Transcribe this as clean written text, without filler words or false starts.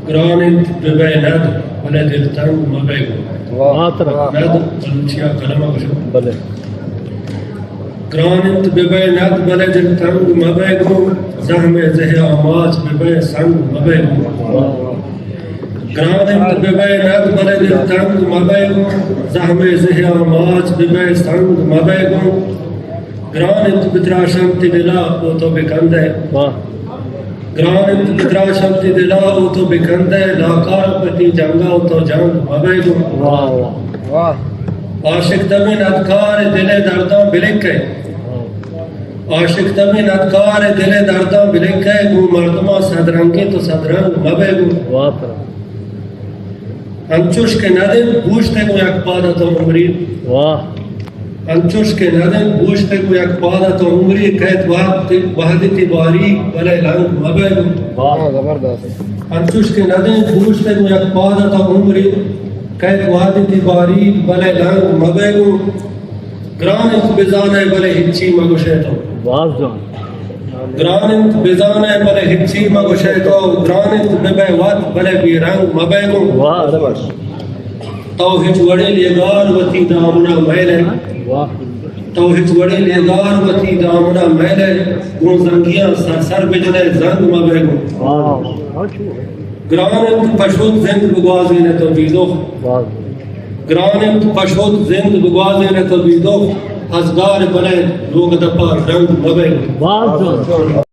گرانت ببیند بلے دل تنگ مبیگو ند بلوچیا کلمہ بشو بلے گرانت ببیند بلے دل تنگ مبیگو زہم زہ آماج ببے سنگ مبیگو گرانت ببیند بلے دل تنگ مبیگو زہم زہ آماج ببے سنگ مبیگو گرانت بتراشمتی دلا او تو بکندے گرانت بتراشمتی دلا او تو بکندے لاکار پتی جنگا او تو جنگ مبیگو عاشق دمین ادکار دل درداں بلکے عاشق دمین ادکار دل درداں بلکے گو مردمہ صدرنگی تو صدرنگ مبیگو انچوش کے ندم گوشتے کو یک پادا تو عمری انچوش کے ندم گوشتے کو یک پادا تو عمری قید وحدتی باریک بلے لنگ مبیگو انچوش کے ندم گوشتے کو یک پادا تو عمری قید وحدتی باریک بلے لنگ مبیگو گرانت بزانے بلے ہچی مگوشے تو گرانت بزانے بلے ہچی مگوشے تو گرانت ببے وات بلے بیرنگ مبیگو تو ہچ وڑی لیگار وتی دامنا میلے تو ہچ وڑی لیگار وتی دامنا میلے گون زنگیاں سر سر بجنے زنگ مبیگو گرانت پشود زند بگوازی نے تو بیدو گرانت پشود زند بگوازی نے تو بیدو ازگار بلے لوگ دپا رنگ مبیگو